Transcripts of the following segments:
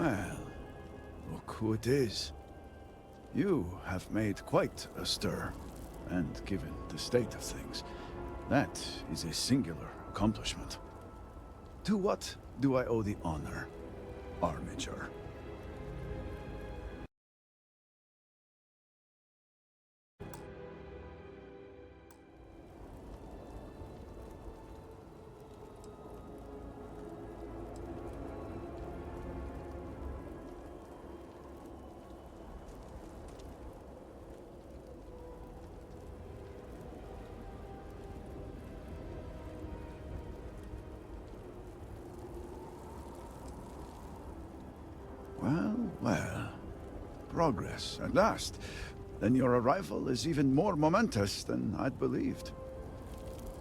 Well, look who it is. You have made quite a stir, and given the state of things, that is a singular accomplishment. To what do I owe the honor, Armiger? Well, well. Progress, at last. Then your arrival is even more momentous than I'd believed.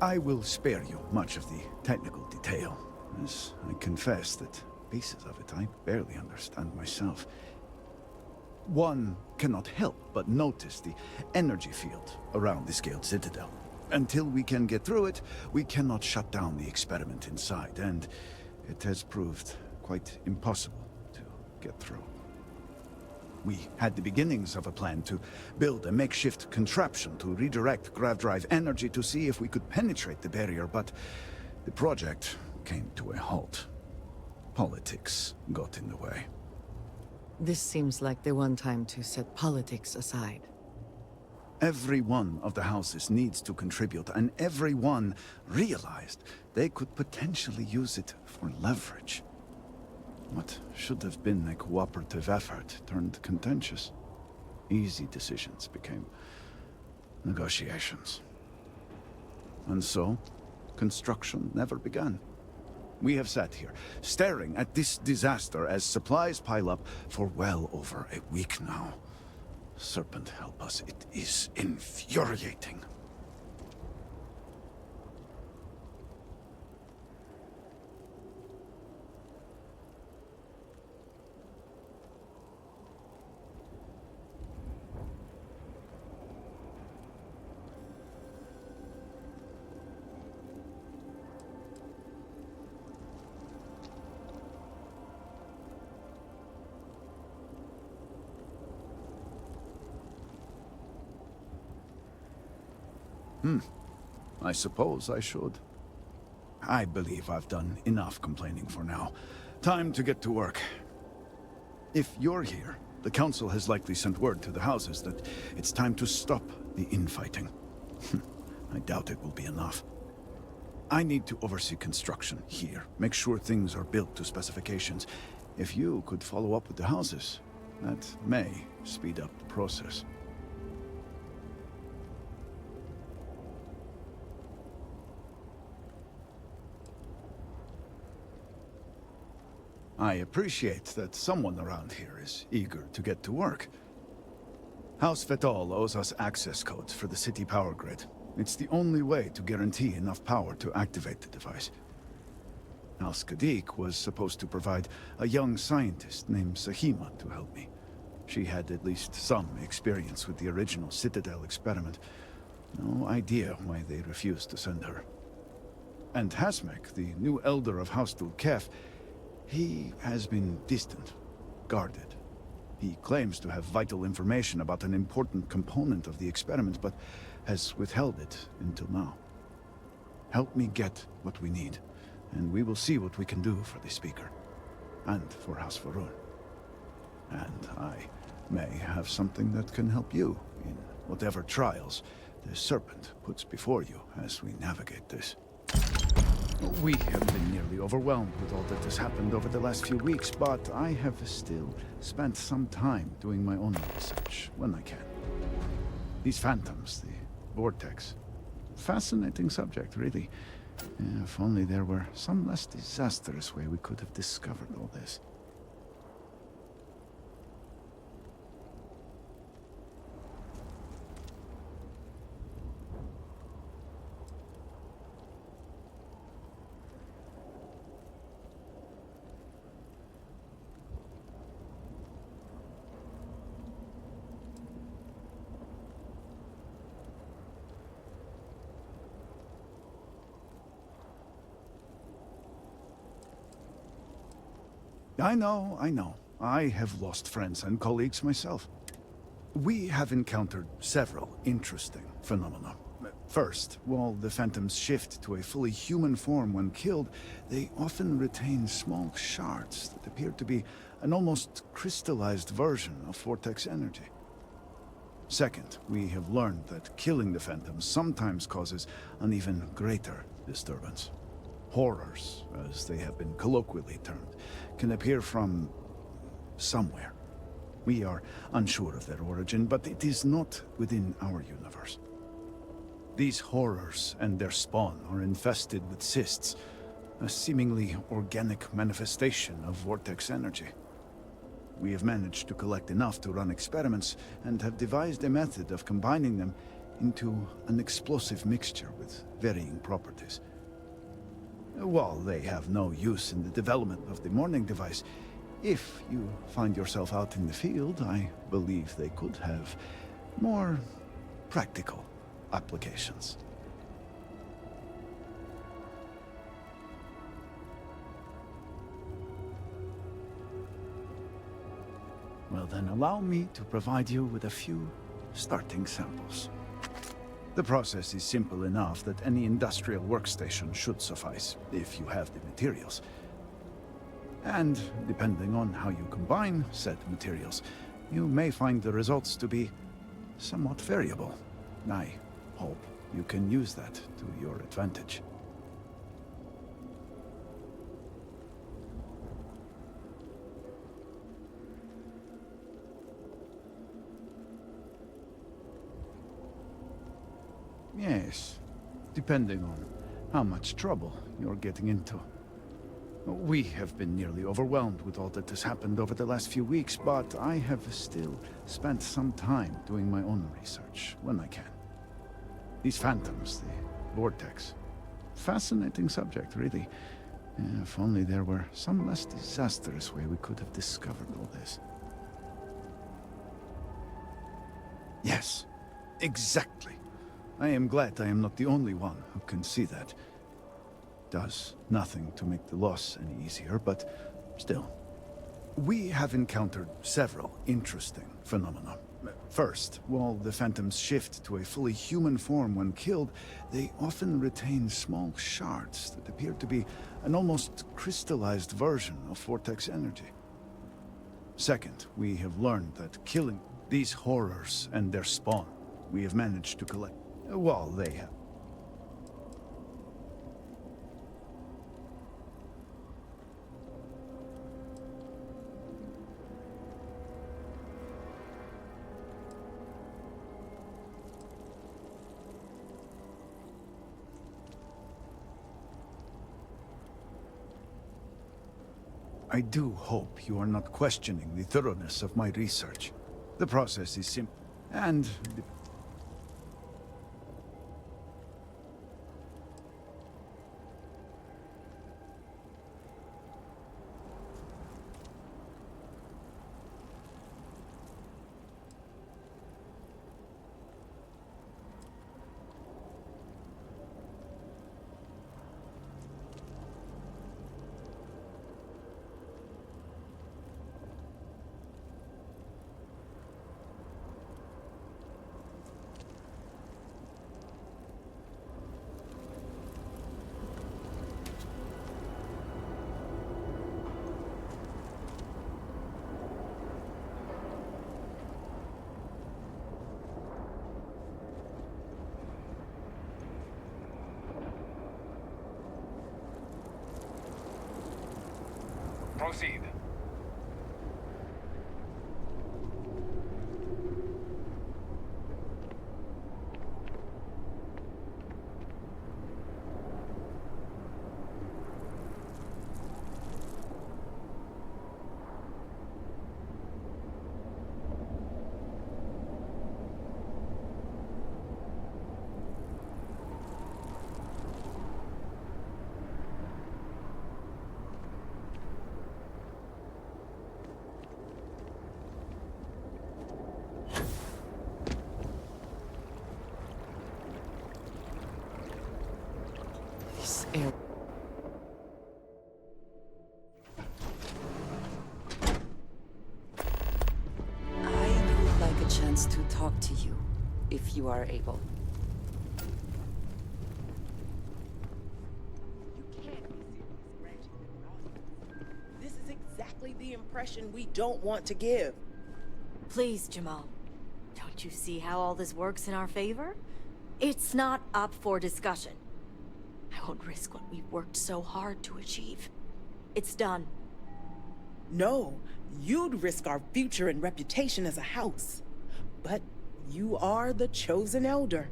I will spare you much of the technical detail, as I confess that pieces of it I barely understand myself. One cannot help but notice the energy field around the Scaled Citadel. Until we can get through it, we cannot shut down the experiment inside, and it has proved quite impossible to get through. We had the beginnings of a plan to build a makeshift contraption to redirect grav drive energy to see if we could penetrate the barrier, but the project came to a halt. Politics got in the way. This seems like the one time to set politics aside. Every one of the houses needs to contribute, and everyone realized they could potentially use it for leverage. What should have been a cooperative effort turned contentious. Easy decisions became negotiations. And so, construction never began. We have sat here, staring at this disaster as supplies pile up for well over a week now. Serpent help us, it is infuriating. I suppose I should. I believe I've done enough complaining for now. Time to get to work. If you're here, the Council has likely sent word to the houses that it's time to stop the infighting. I doubt it will be enough. I need to oversee construction here, make sure things are built to specifications. If you could follow up with the houses, that may speed up the process. I appreciate that someone around here is eager to get to work. House Fetal owes us access codes for the city power grid. It's the only way to guarantee enough power to activate the device. House Kadik was supposed to provide a young scientist named Sahima to help me. She had at least some experience with the original Citadel experiment. No idea why they refused to send her. And Hasmek, the new elder of House Dulkef, he has been distant, guarded. He claims to have vital information about an important component of the experiment, but has withheld it until now. Help me get what we need, and we will see what we can do for the Speaker, and for House Varun. And I may have something that can help you in whatever trials the Serpent puts before you as we navigate this. We have been nearly overwhelmed with all that has happened over the last few weeks, but I have still spent some time doing my own research when I can. These phantoms, the vortex. Fascinating subject, really. If only there were some less disastrous way we could have discovered all this. I know. I have lost friends and colleagues myself. We have encountered several interesting phenomena. First, while the Phantoms shift to a fully human form when killed, they often retain small shards that appear to be an almost crystallized version of Vortex energy. Second, we have learned that killing the Phantoms sometimes causes an even greater disturbance. Horrors, as they have been colloquially termed, can appear from somewhere. We are unsure of their origin, but it is not within our universe. These horrors and their spawn are infested with cysts, a seemingly organic manifestation of Vortex energy. We have managed to collect enough to run experiments and have devised a method of combining them into an explosive mixture with varying properties. While they have no use in the development of the morning device, if you find yourself out in the field, I believe they could have more practical applications. Well then, allow me to provide you with a few starting samples. The process is simple enough that any industrial workstation should suffice, if you have the materials. And depending on how you combine said materials, you may find the results to be somewhat variable. I hope you can use that to your advantage. Yes, depending on how much trouble you're getting into. We have been nearly overwhelmed with all that has happened over the last few weeks, but I have still spent some time doing my own research when I can. These phantoms, the Vortex. Fascinating subject, really. If only there were some less disastrous way we could have discovered all this. Yes, exactly. I am glad I am not the only one who can see that. Does nothing to make the loss any easier, but still. We have encountered several interesting phenomena. First, while the Phantoms shift to a fully human form when killed, they often retain small shards that appear to be an almost crystallized version of Vortex energy. Second, we have learned that killing these horrors and their spawn, we have managed to collect. While they have. I do hope you are not questioning the thoroughness of my research. The process is simple and... Proceed. This air. chance to talk to you, if you are able. You can't be serious granting them an audience. This is exactly the impression we don't want to give. Please, Jamal. Don't you see how all this works in our favor? It's not up for discussion. I won't risk what we've worked so hard to achieve. It's done. No, you'd risk our future and reputation as a house. But you are the chosen elder.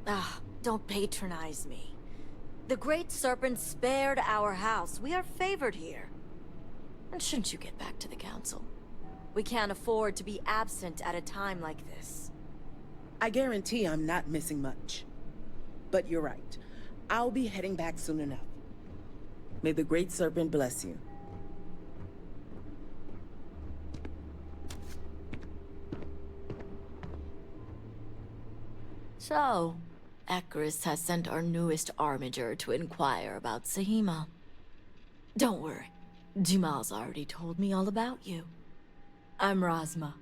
Ah, don't patronize me. The Great Serpent spared our house. We are favored here. And shouldn't you get back to the council? We can't afford to be absent at a time like this. I guarantee I'm not missing much. But you're right. I'll be heading back soon enough. May the Great Serpent bless you. So, Ekris has sent our newest armiger to inquire about Sahima. Don't worry. Jamal's already told me all about you. I'm Razma,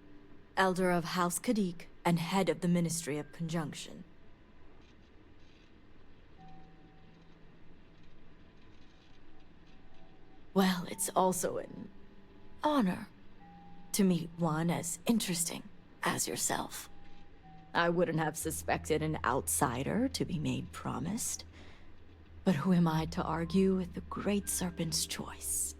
Elder of House Kadik and head of the Ministry of Conjunction. Well, it's also an honor to meet one as interesting as yourself. I wouldn't have suspected an outsider to be made promised. But who am I to argue with the Great Serpent's choice?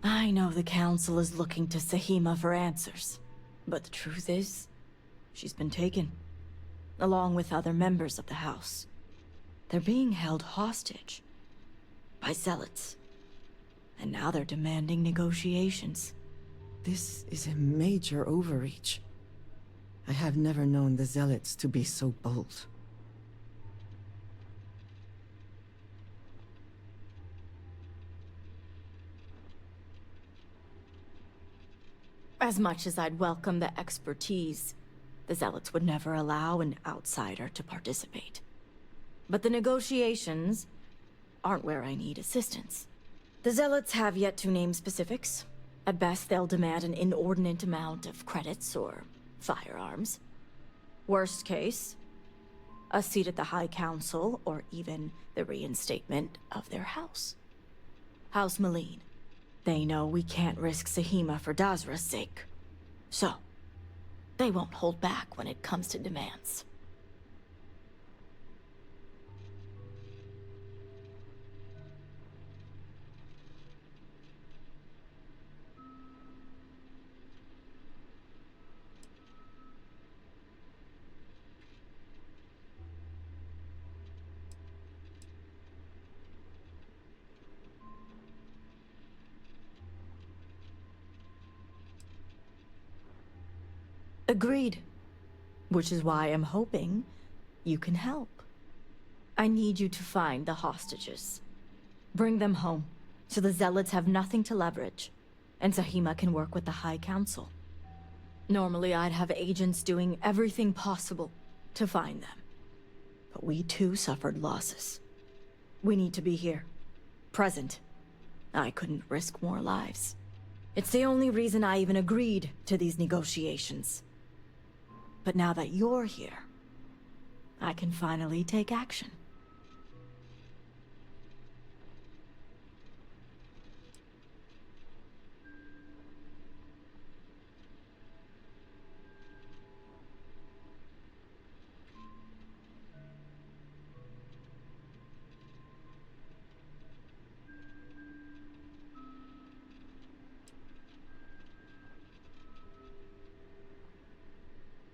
I know the Council is looking to Sahima for answers, but the truth is, she's been taken, along with other members of the House. They're being held hostage by zealots, and now they're demanding negotiations. This is a major overreach. I have never known the Zealots to be so bold. As much as I'd welcome the expertise, the Zealots would never allow an outsider to participate. But the negotiations aren't where I need assistance. The Zealots have yet to name specifics. At best, they'll demand an inordinate amount of credits or firearms. Worst case, a seat at the High Council or even the reinstatement of their house. House Maleen. They know we can't risk Sahima for Dazra's sake. So, they won't hold back when it comes to demands. Agreed. Which is why I'm hoping you can help. I need you to find the hostages. Bring them home, so the Zealots have nothing to leverage, and Sahima can work with the High Council. Normally I'd have agents doing everything possible to find them. But we too suffered losses. We need to be here. Present. I couldn't risk more lives. It's the only reason I even agreed to these negotiations. But now that you're here, I can finally take action.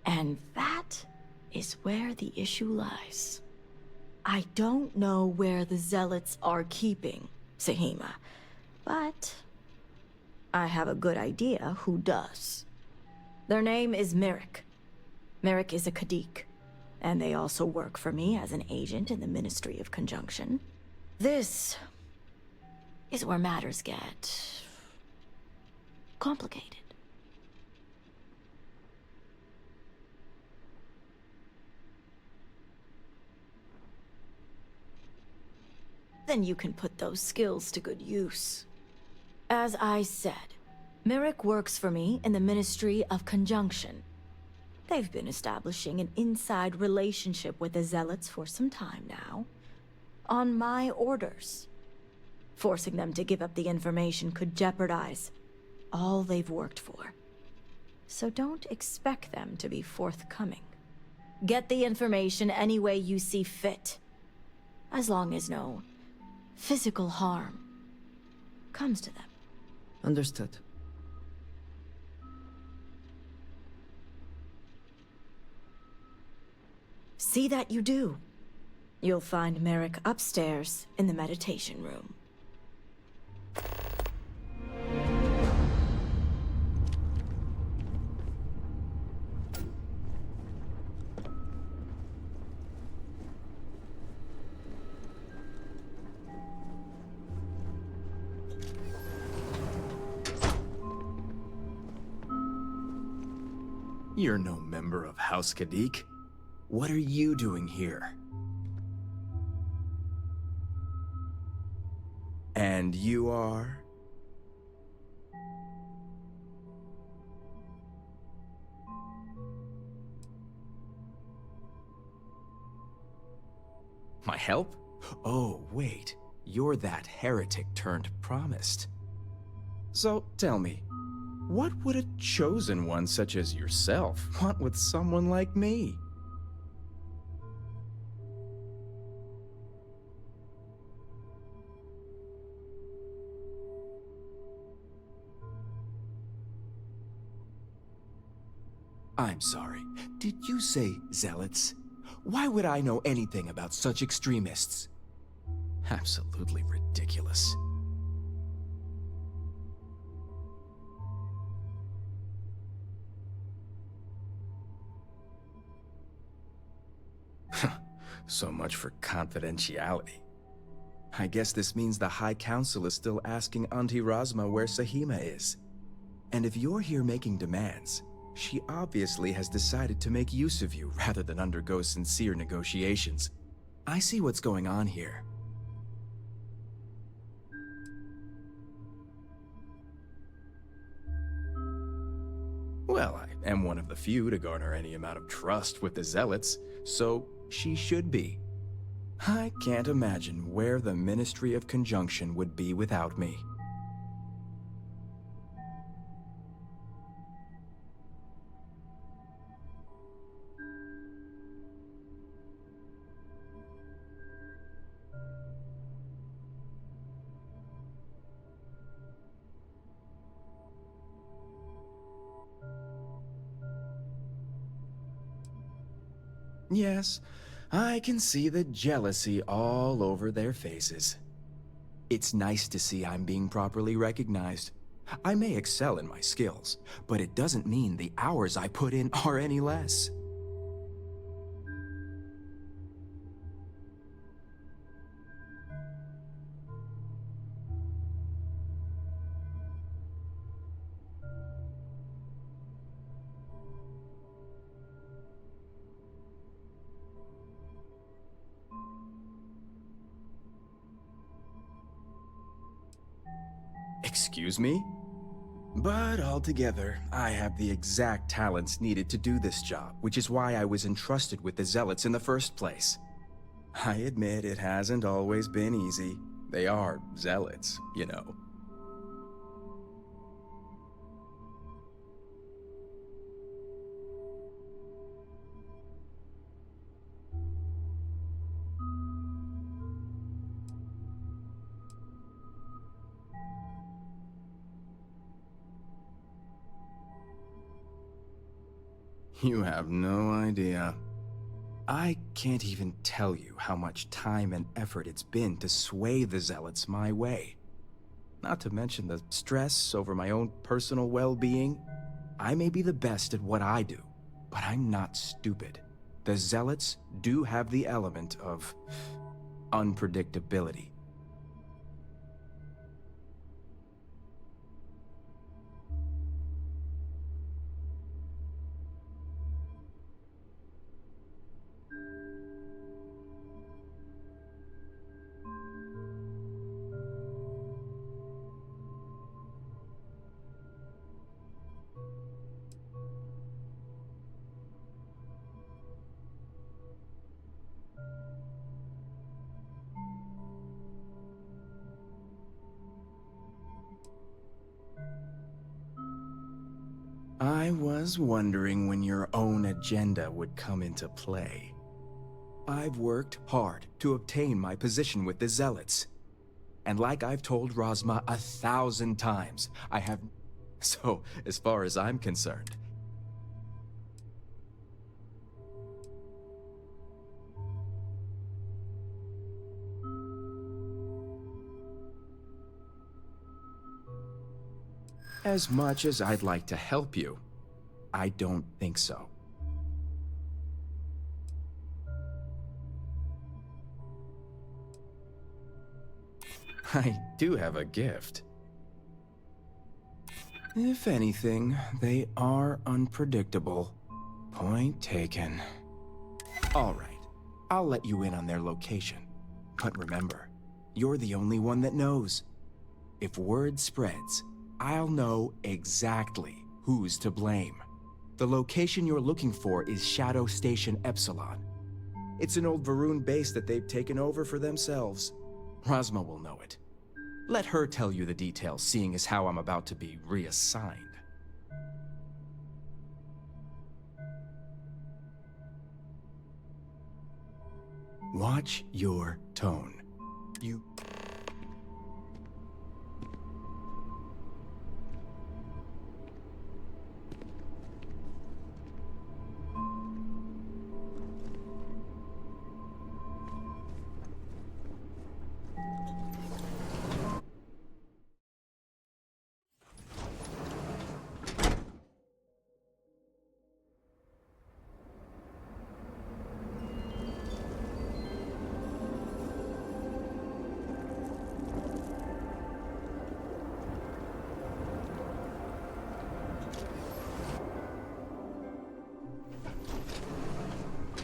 And that is where the issue lies. I don't know where the Zealots are keeping Sahima, but I have a good idea who does. Their name is Merrick, Merrick is a Kadik, and they also work for me as an agent in the Ministry of Conjunction. This is where matters get complicated. Then you can put those skills to good use. As I said, Merrick works for me in the Ministry of Conjunction. They've been establishing an inside relationship with the Zealots for some time now, on my orders. Forcing them to give up the information could jeopardize all they've worked for. So don't expect them to be forthcoming. Get the information any way you see fit, as long as no physical harm comes to them. Understood. See that you do. You'll find Merrick upstairs in the meditation room. You're no member of House Kadik. What are you doing here? And you are? My help? Oh, wait. You're that heretic turned promised. So, tell me, what would a chosen one such as yourself want with someone like me? I'm sorry. Did you say zealots? Why would I know anything about such extremists? Absolutely ridiculous. So much for confidentiality. I guess this means the High Council is still asking Auntie Razma where Sahima is. And if you're here making demands, she obviously has decided to make use of you rather than undergo sincere negotiations. I see what's going on here. Well, I am one of the few to garner any amount of trust with the Zealots, so she should be. I can't imagine where the Ministry of Conjunction would be without me. Yes, I can see the jealousy all over their faces. It's nice to see I'm being properly recognized. I may excel in my skills, but it doesn't mean the hours I put in are any less. Excuse me? But altogether, I have the exact talents needed to do this job, which is why I was entrusted with the Zealots in the first place. I admit it hasn't always been easy. They are Zealots, you know. You have no idea. I can't even tell you how much time and effort it's been to sway the Zealots my way. Not to mention the stress over my own personal well-being. I may be the best at what I do, But I'm not stupid. The Zealots do have the element of unpredictability. I was wondering when your own agenda would come into play. I've worked hard to obtain my position with the Zealots. And like I've told Rosma 1,000 times, I have... So, as far as I'm concerned... As much as I'd like to help you, I don't think so. I do have a gift. If anything, they are unpredictable. Point taken. All right, I'll let you in on their location. But remember, you're the only one that knows. If word spreads, I'll know exactly who's to blame. The location you're looking for is Shadow Station Epsilon. It's an old Varun base that they've taken over for themselves. Rosma will know it. Let her tell you the details, seeing as how I'm about to be reassigned. Watch your tone. You...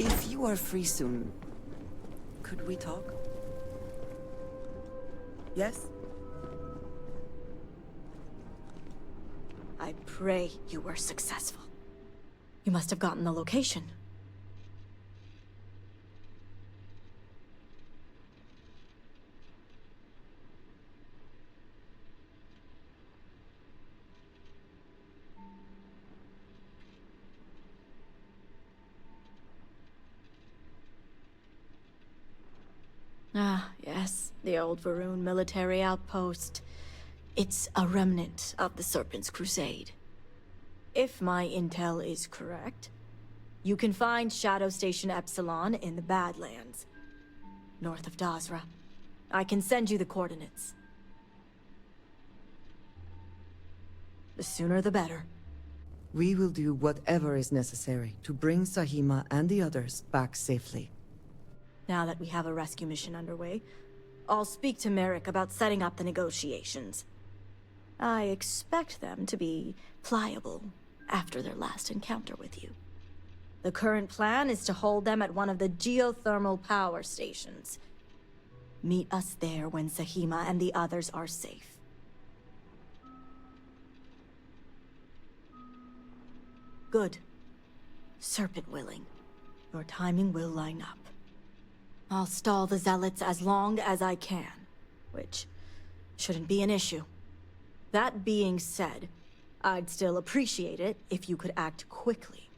If you are free soon, could we talk? Yes? I pray you were successful. You must have gotten the location. Ah, yes, the old Varun military outpost. It's a remnant of the Serpent's Crusade. If my intel is correct, you can find Shadow Station Epsilon in the Badlands, north of Dazra. I can send you the coordinates. The sooner the better. We will do whatever is necessary to bring Sahima and the others back safely. Now that we have a rescue mission underway, I'll speak to Merrick about setting up the negotiations. I expect them to be pliable after their last encounter with you. The current plan is to hold them at one of the geothermal power stations. Meet us there when Sahima and the others are safe. Good. Serpent willing. Your timing will line up. I'll stall the Zealots as long as I can, which shouldn't be an issue. That being said, I'd still appreciate it if you could act quickly.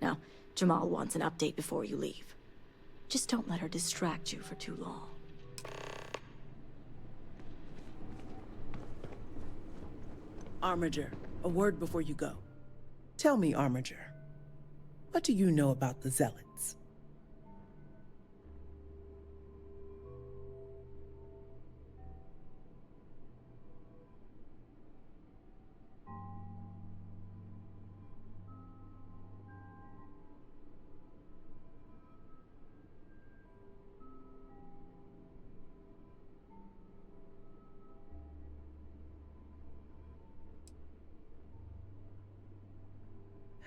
Now, Jamal wants an update before you leave. Just don't let her distract you for too long. Armiger, a word before you go. Tell me, Armiger, what do you know about the Zealots?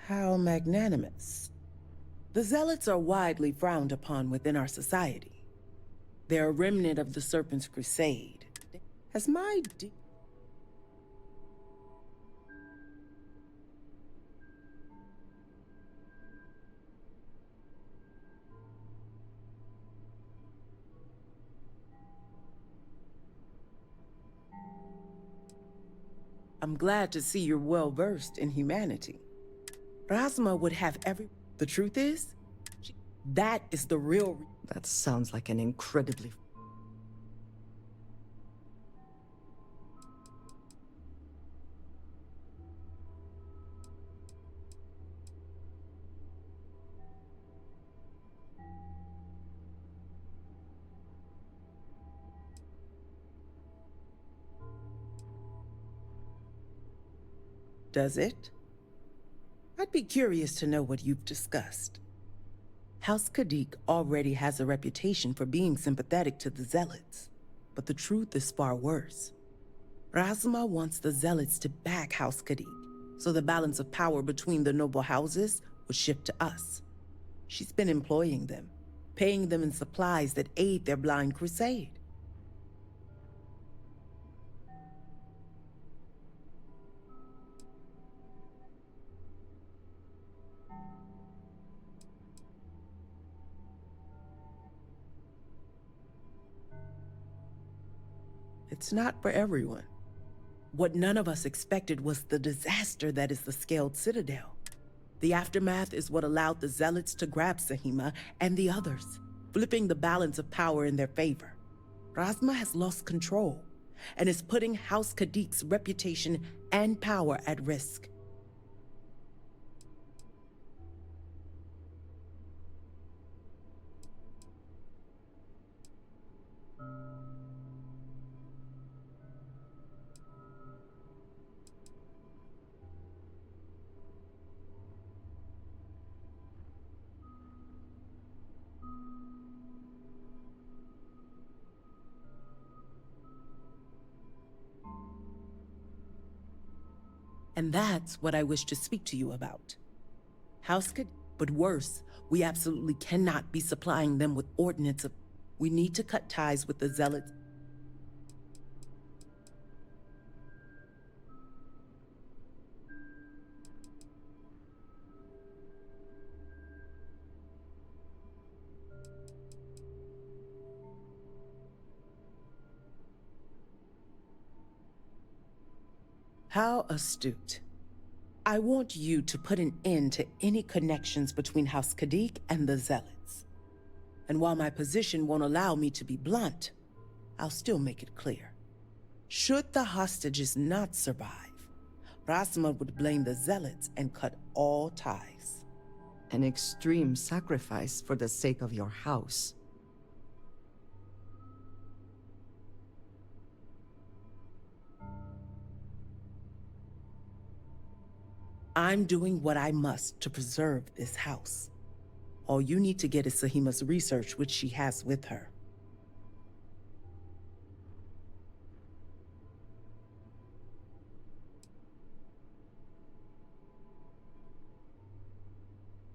How magnanimous. The Zealots are widely frowned upon within our society. They're a remnant of the Serpent's Crusade. Has my I'm glad to see you're well-versed in humanity. Rasma would have every... The truth is, that is the real... That sounds like an incredibly... Does it? I'd be curious to know what you've discussed. House Kadik already has a reputation for being sympathetic to the Zealots, but the truth is far worse. Razma wants the Zealots to back House Kadik, so the balance of power between the noble houses would shift to us. She's been employing them, paying them in supplies that aid their blind crusade. It's not for everyone. What none of us expected was the disaster that is the Scaled Citadel. The aftermath is what allowed the Zealots to grab Sahima and the others, flipping the balance of power in their favor. Razma has lost control and is putting House Kadik's reputation and power at risk. And that's what I wish to speak to you about. House could, but worse, we absolutely cannot be supplying them with ordnance. We need to cut ties with the Zealots. How astute. I want you to put an end to any connections between House Kadik and the Zealots. And while my position won't allow me to be blunt, I'll still make it clear. Should the hostages not survive, Rasma would blame the Zealots and cut all ties. An extreme sacrifice for the sake of your house. I'm doing what I must to preserve this house. All you need to get is Sahima's research, which she has with her.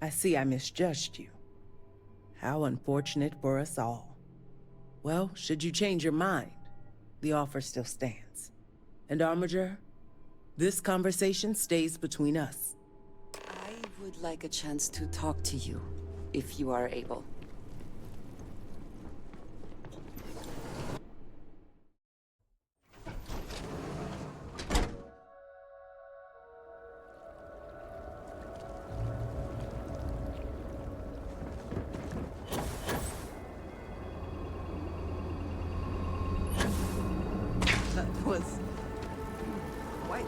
I see I misjudged you. How unfortunate for us all. Well, should you change your mind, the offer still stands. And Armiger, this conversation stays between us. I would like a chance to talk to you, if you are able. That was... quite...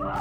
The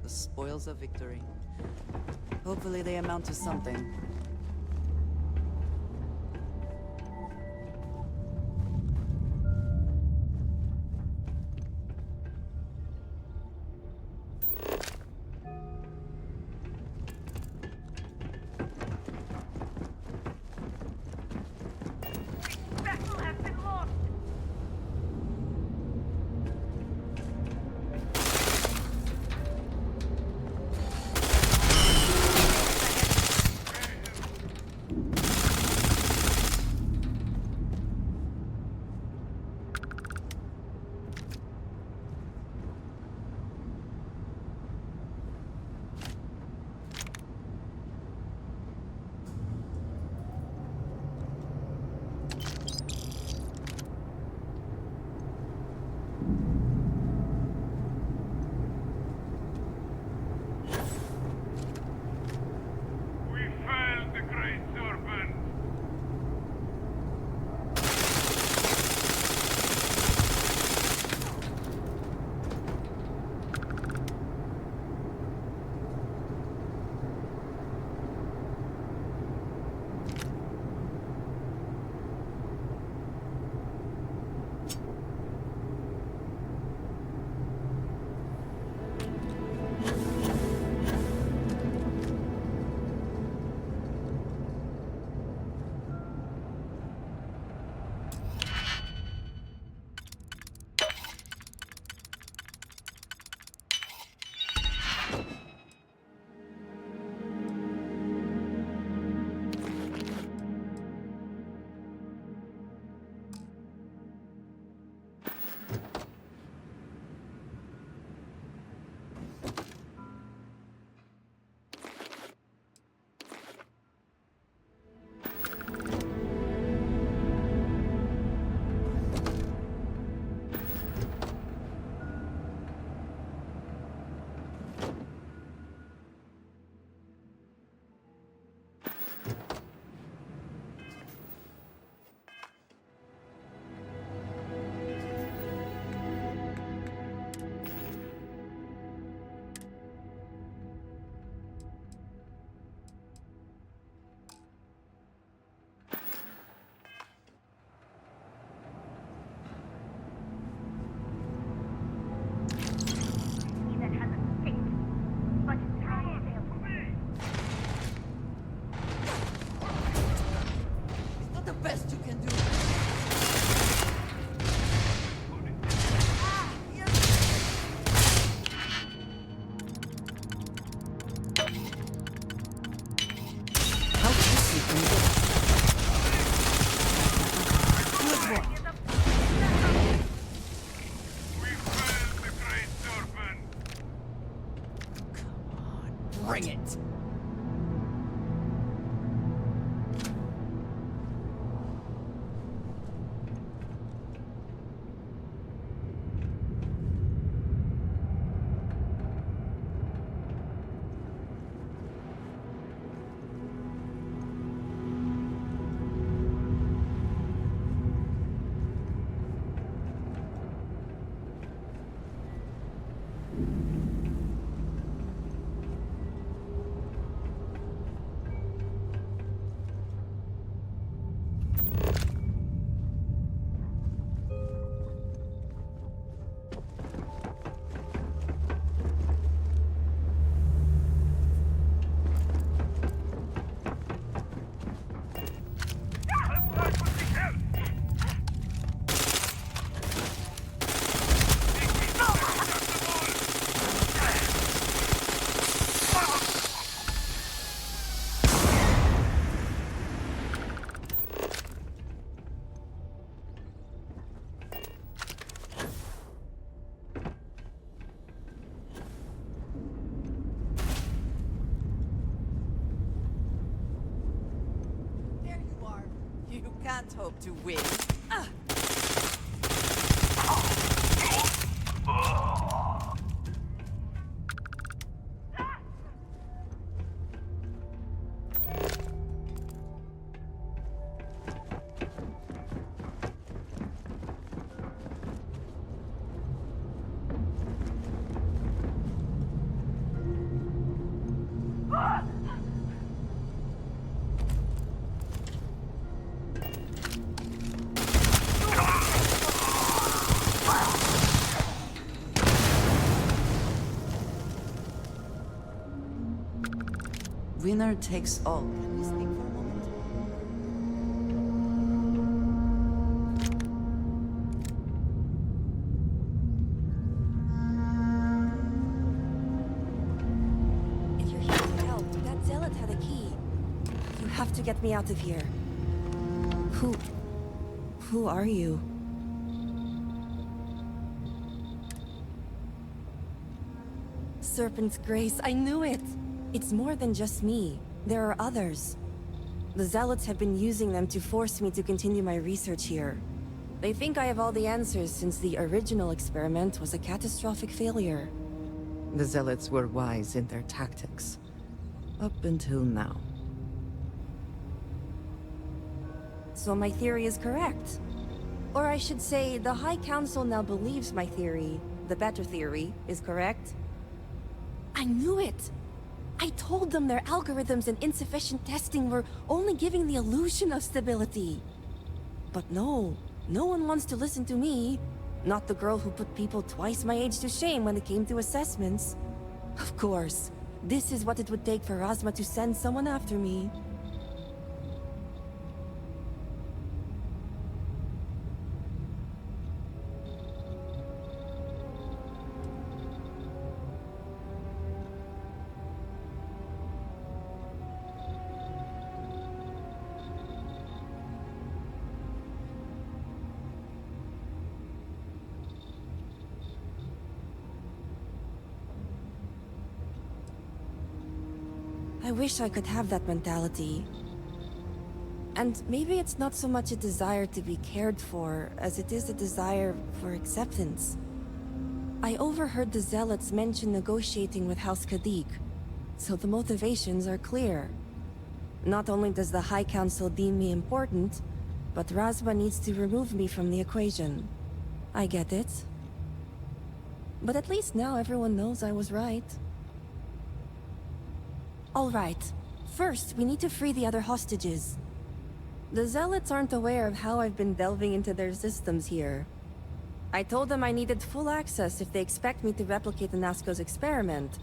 spoils of victory. Hopefully they amount to something. Bring it! can't hope to win. Winner takes all. Can we speak for a moment? If you're here to help, that zealot had a key. You have to get me out of here. Who are you? Serpent's Grace, I knew it! It's more than just me. There are others. The zealots have been using them to force me to continue my research here. They think I have all the answers since the original experiment was a catastrophic failure. The Zealots were wise in their tactics. Up until now. So my theory is correct. Or I should say, the High Council now believes my theory, the better theory, is correct. I knew it! I told them their algorithms and insufficient testing were only giving the illusion of stability. But no one wants to listen to me. Not the girl who put people twice my age to shame when it came to assessments. Of course, this is what it would take for Razma to send someone after me. I wish I could have that mentality. And maybe it's not so much a desire to be cared for, as it is a desire for acceptance. I overheard the Zealots mention negotiating with House Kadik, so the motivations are clear. Not only does the High Council deem me important, but Razma needs to remove me from the equation. I get it. But at least now everyone knows I was right. All right. First, we need to free the other hostages. The Zealots aren't aware of how I've been delving into their systems here. I told them I needed full access if they expect me to replicate the Nasco's experiment,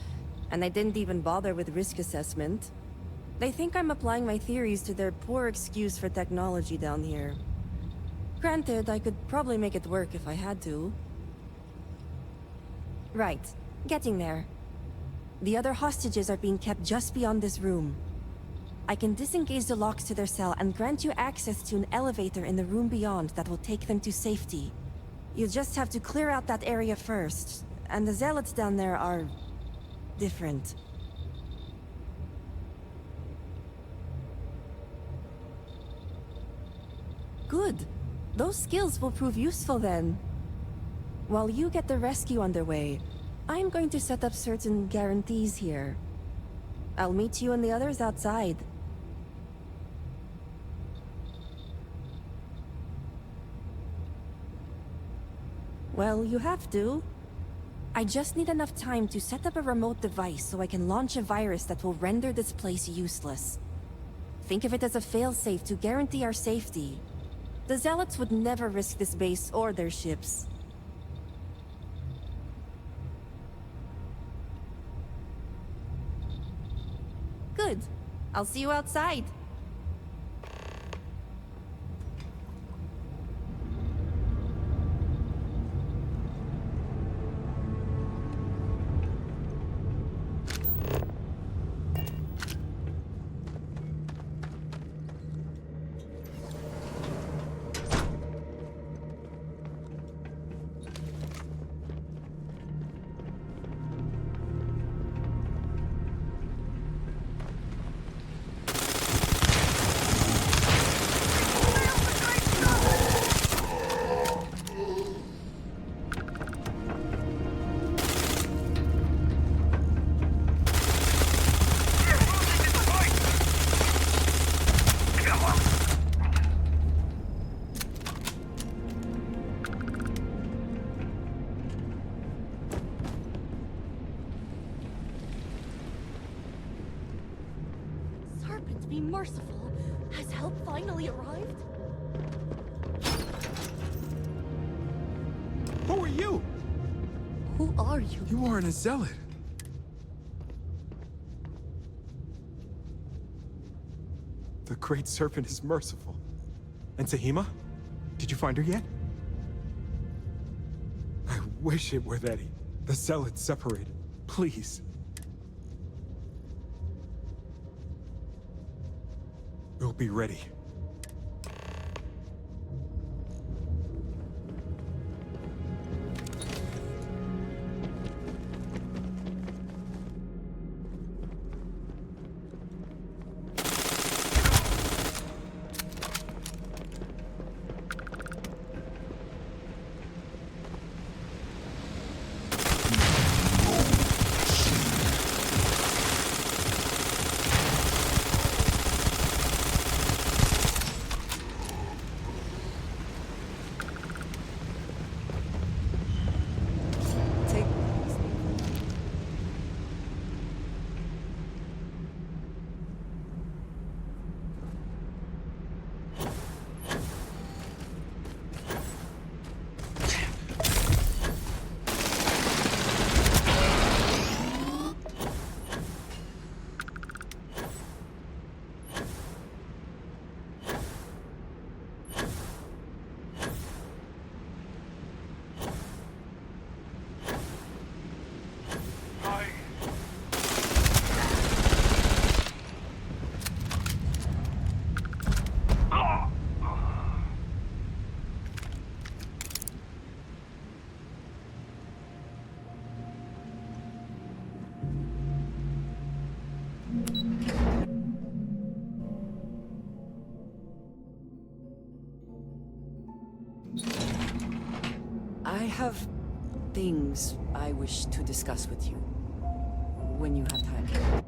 and I didn't even bother with risk assessment. They think I'm applying my theories to their poor excuse for technology down here. Granted, I could probably make it work if I had to. Right. Getting there. The other hostages are being kept just beyond this room. I can disengage the locks to their cell and grant you access to an elevator in the room beyond that will take them to safety. You just have to clear out that area first, and the Zealots down there are... different. Good. Those skills will prove useful then. While you get the rescue underway, I'm going to set up certain guarantees here. I'll meet you and the others outside. Well, you have to. I just need enough time to set up a remote device so I can launch a virus that will render this place useless. Think of it as a failsafe to guarantee our safety. The Zealots would never risk this base or their ships. Good. I'll see you outside. merciful. Has help finally arrived? Who are you? Who are you? You aren't a zealot. The Great Serpent is merciful. And Sahima? Did you find her yet? I wish it were that the Zealots separated. Please. We'll be ready. Take. I have things I wish to discuss with you. When you have time.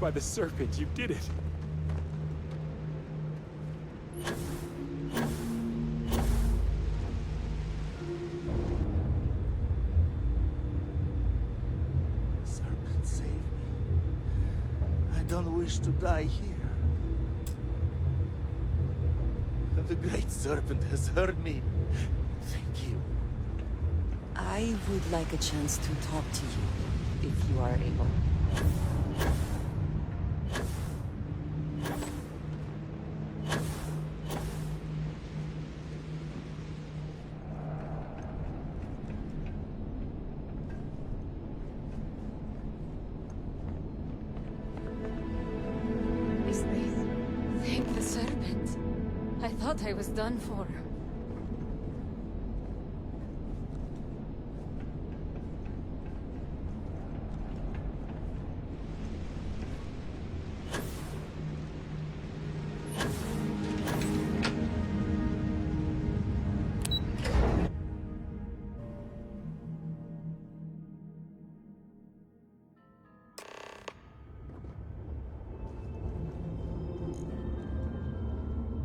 By the Serpent, you did it. Serpent, save me. I don't wish to die here. The Great Serpent has heard me. Thank you. I would like a chance to talk to you, if you are able. Thank the Serpent. I thought I was done for.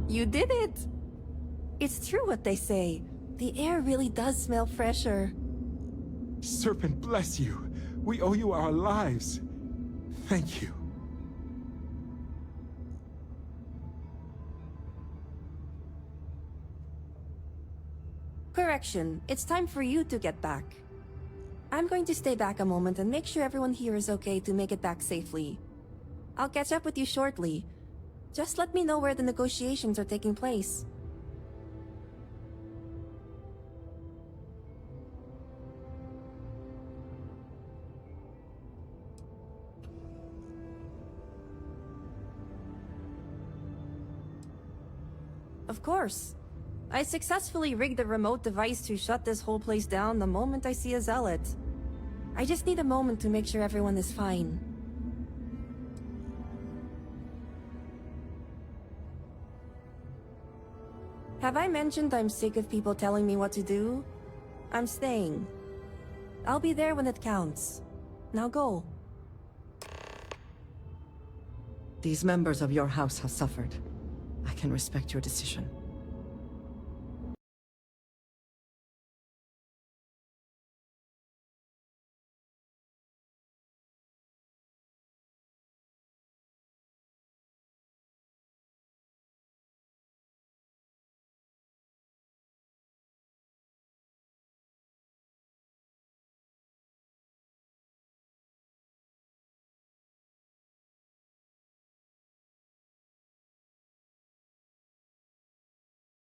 You did it! It's true what they say. The air really does smell fresher. Serpent bless you. We owe you our lives. Thank you. Correction, it's time for you to get back. I'm going to stay back a moment and make sure everyone here is okay to make it back safely. I'll catch up with you shortly. Just let me know where the negotiations are taking place. Of course. I successfully rigged the remote device to shut this whole place down the moment I see a zealot. I just need a moment to make sure everyone is fine. Have I mentioned I'm sick of people telling me what to do? I'm staying. I'll be there when it counts. Now go. These members of your house have suffered. I can respect your decision.